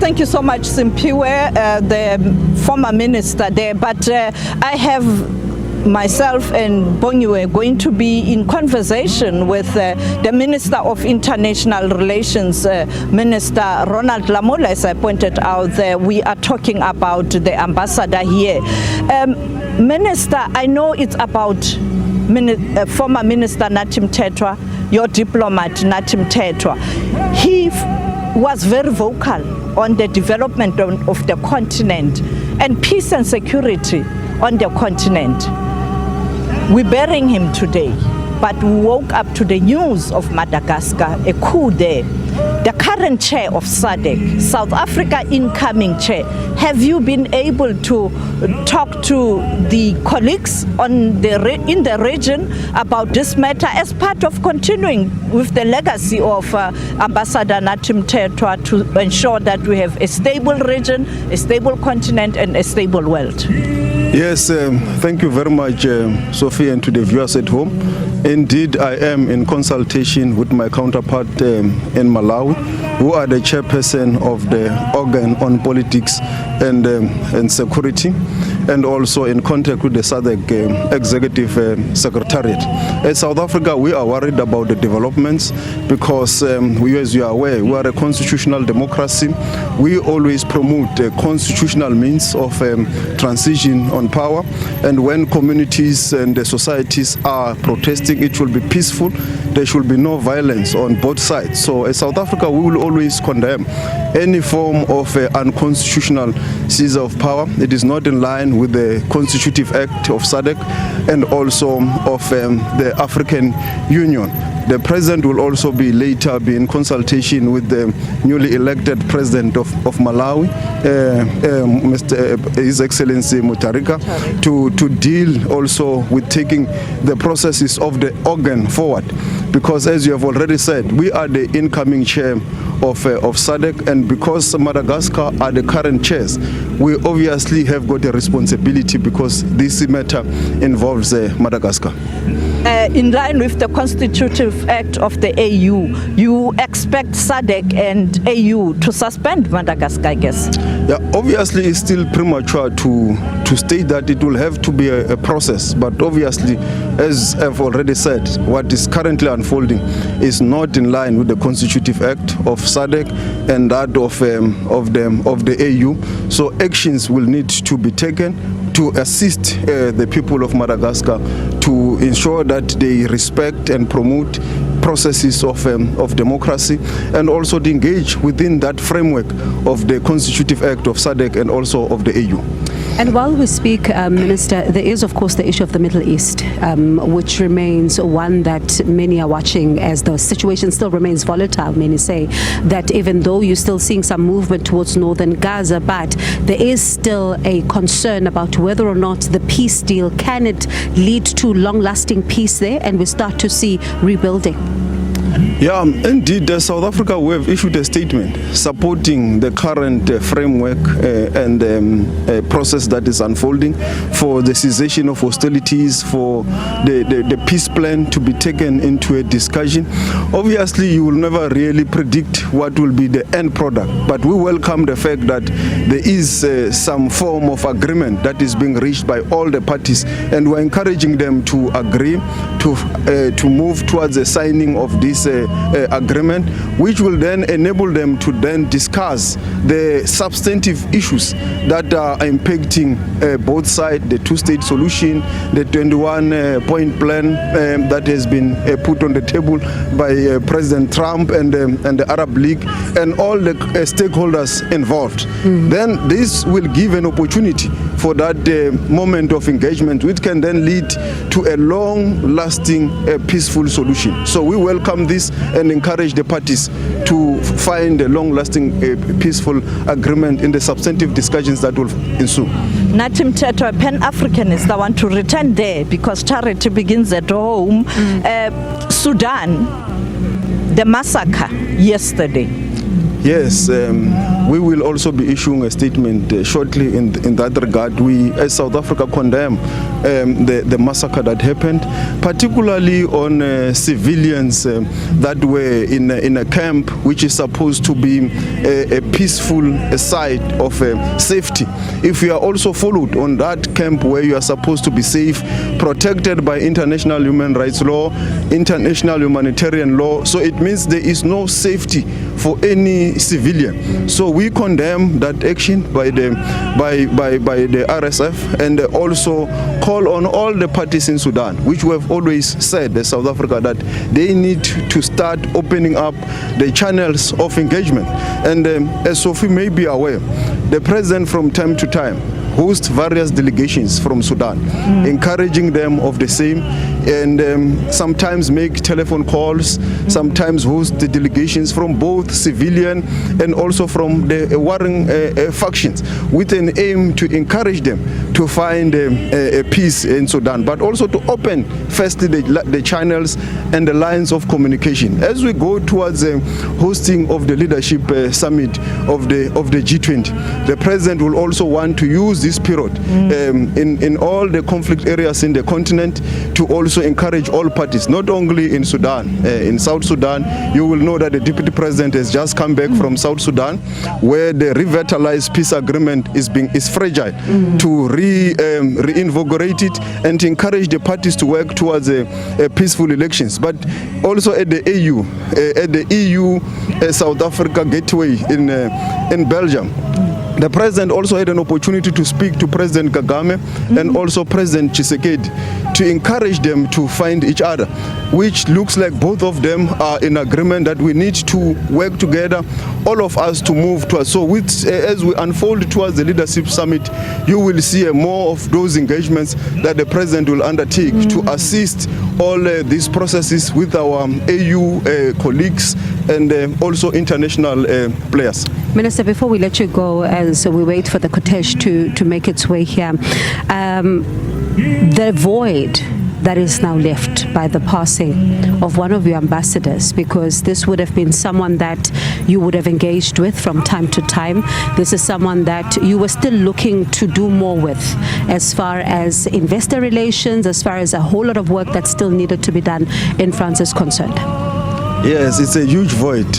Thank you so much, Simpiwe, the former minister there. But I have myself and Bongiwe going to be in conversation with the Minister of International Relations, Minister Ronald Lamola. As I pointed out there, we are talking about the ambassador here. Minister, I know it's about former Minister Nathi Mthethwa, your diplomat Nathi Mthethwa. He was very vocal on the development of the continent and peace and security on the continent. We're burying him today, but we woke up to the news of Madagascar, a coup there. The current chair of SADC, South Africa incoming chair, have you been able to talk to the colleagues in the region about this matter as part of continuing with the legacy of Ambassador Nathi Mthethwa to ensure that we have a stable region, a stable continent, and a stable world? Yes, thank you very much, Sophie, and to the viewers at home. Indeed, I am in consultation with my counterpart in Malawi, who are the chairperson of the organ on politics and security, and also in contact with the SADC Executive Secretariat. In South Africa, we are worried about the developments because, as you are aware, we are a constitutional democracy. We always promote the constitutional means of transition on power, and when communities and the societies are protesting, it will be peaceful. There should be no violence on both sides. So in South Africa, we will always condemn any form of unconstitutional seizure of power. It is not in line with the Constitutive Act of SADC and also of the African Union. The president will also later be in consultation with the newly elected president of Malawi, His Excellency Mutharika, to deal also with taking the processes of the organ forward. Because as you have already said, we are the incoming chair of SADC, and because Madagascar are the current chairs, we obviously have got a responsibility because this matter involves Madagascar. In line with the Constitutive Act of the AU, you expect SADC and AU to suspend Madagascar, I guess? Yeah, obviously it's still premature to state that. It will have to be a process, but obviously, as I've already said, what is currently unfolding is not in line with the Constitutive Act of SADC and that of the AU. So actions will need to be taken to assist the people of Madagascar to ensure that they respect and promote processes of democracy, and also to engage within that framework of the Constitutive Act of SADC and also of the AU. And while we speak, Minister, there is of course the issue of the Middle East, which remains one that many are watching as the situation still remains volatile. Many say that even though you're still seeing some movement towards northern Gaza, but there is still a concern about whether or not the peace deal, can it lead to long-lasting peace there and we start to see rebuilding? Yeah, indeed, South Africa, we have issued a statement supporting the current framework and process that is unfolding for the cessation of hostilities, for the peace plan to be taken into a discussion. Obviously, you will never really predict what will be the end product, but we welcome the fact that there is some form of agreement that is being reached by all the parties, and we're encouraging them to agree to move towards the signing of this agreement, which will then enable them to then discuss the substantive issues that are impacting both sides, the two-state solution, the 21-point plan that has been put on the table by President Trump and the Arab League and all the stakeholders involved. Then this will give an opportunity for that moment of engagement, which can then lead to a long-lasting, peaceful solution. So we welcome this and encourage the parties to find a long-lasting, peaceful agreement in the substantive discussions that will ensue. Nathi Mthethwa, Pan-Africanist, I want to return there because charity begins at home. Sudan, the massacre yesterday, Yes, we will also be issuing a statement shortly in that regard. We, as South Africa, condemn the massacre that happened, particularly on civilians that were in a camp which is supposed to be a peaceful site of safety. If you are also followed on that camp where you are supposed to be safe, protected by international human rights law, international humanitarian law, so it means there is no safety for any civilian. So we condemn that action by the RSF, and also call on all the parties in Sudan, which we have always said, the South Africa, that they need to start opening up the channels of engagement. And as Sophie may be aware, the president from time to time hosts various delegations from Sudan, encouraging them of the same, and sometimes make telephone calls, sometimes host the delegations from both civilian and also from the warring factions, with an aim to encourage them to find a peace in Sudan, but also to open firstly the channels and the lines of communication. As we go towards hosting of the leadership summit of the G20, the president will also want to use this period in all the conflict areas in the continent to also encourage all parties, not only in Sudan. In South Sudan, you will know that the deputy president has just come back from South Sudan, where the revitalized peace agreement is fragile, to reinvigorate it and to encourage the parties to work towards a peaceful elections. But also at the EU South Africa gateway in Belgium, the president also had an opportunity to speak to President Kagame and also President Tshisekedi to encourage them to find each other, which looks like both of them are in agreement that we need to work together, all of us, to move towards. So as we unfold towards the leadership summit, you will see more of those engagements that the president will undertake to assist all these processes with our AU colleagues and also international players. Minister, before we let you go, as we wait for the cortege to make its way here, the void that is now left by the passing of one of your ambassadors, because this would have been someone that you would have engaged with from time to time. This is someone that you were still looking to do more with as far as investor relations, as far as a whole lot of work that still needed to be done in France is concerned. Yes, it's a huge void.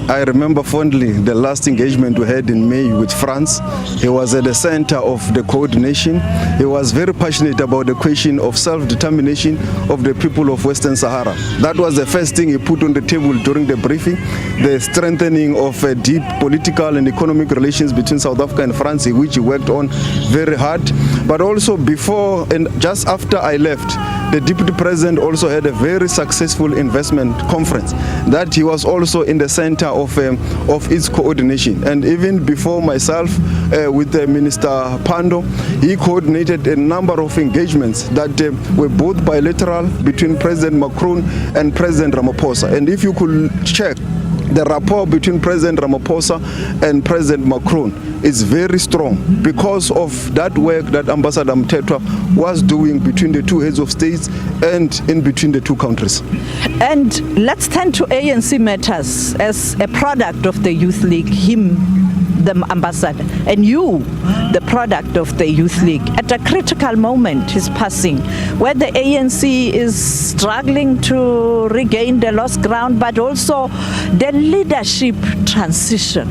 I remember fondly the last engagement we had in May with France. He was at the center of the coordination. He was very passionate about the question of self-determination of the people of Western Sahara. That was the first thing he put on the table during the briefing, the strengthening of deep political and economic relations between South Africa and France, which he worked on very hard. But also before and just after I left, the deputy president also had a very successful investment conference that he was also in the center of its coordination. And even before myself, with Minister Pando, he coordinated a number of engagements that were both bilateral between President Macron and President Ramaphosa. And if you could check the rapport between President Ramaphosa and President Macron is very strong because of that work that Ambassador Mthethwa was doing between the two heads of states and in between the two countries. And let's turn to ANC matters. As a product of the Youth League, him, the ambassador, and you, the product of the Youth League, at a critical moment, his passing, where the ANC is struggling to regain the lost ground, but also the leadership transition.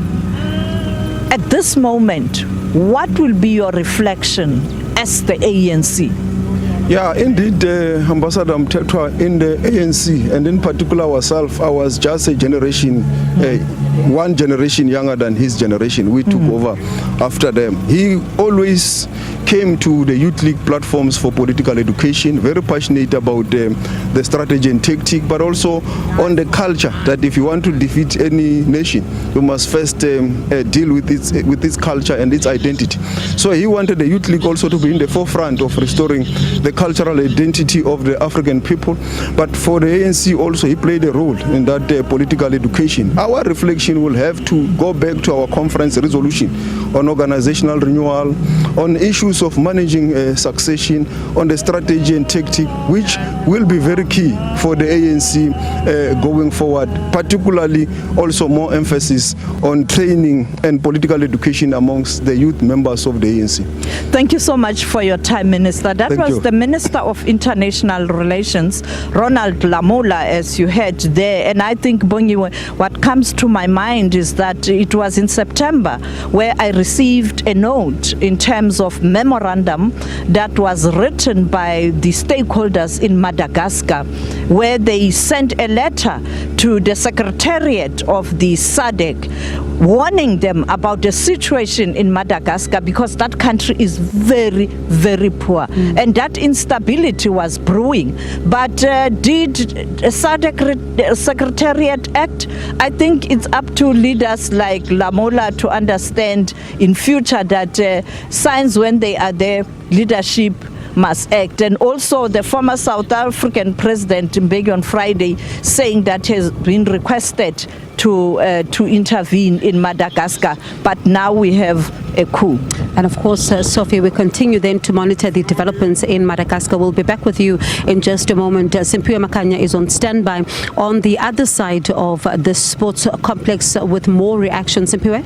At this moment, what will be your reflection as the ANC? Yeah, indeed, Ambassador Mthethwa, in the ANC, and in particular ourselves, I was just a generation, one generation younger than his generation. We took over after them. He always came to the Youth League platforms for political education, very passionate about the strategy and tactic, but also on the culture that if you want to defeat any nation, you must first deal with its culture and its identity. So he wanted the Youth League also to be in the forefront of restoring the cultural identity of the African people. But for the ANC also, he played a role in that political education. Our reflection organization will have to go back to our conference resolution on organizational renewal, on issues of managing succession, on the strategy and tactic, which will be very key for the ANC going forward, particularly also more emphasis on training and political education amongst the youth members of the ANC. Thank you so much for your time, Minister. That Thank was you. the Minister of International Relations, Ronald Lamola, as you heard there. And I think, Bongiwe, what comes to my mind is that it was in September where I received a note in terms of memorandum that was written by the stakeholders in Madagascar, where they sent a letter to the Secretariat of the SADC warning them about the situation in Madagascar, because that country is very, very poor and that instability was brewing. But did SADC Secretariat act? I think it's up to leaders like Lamola to understand in future that signs when they are there, leadership must act. And also the former South African President Mbeki on Friday saying that has been requested to intervene in Madagascar, but now we have a coup. And of course, Sophie, we continue then to monitor the developments in Madagascar. We'll be back with you in just a moment. Simpiwe Makanya is on standby on the other side of the sports complex with more reaction. Simpiwe?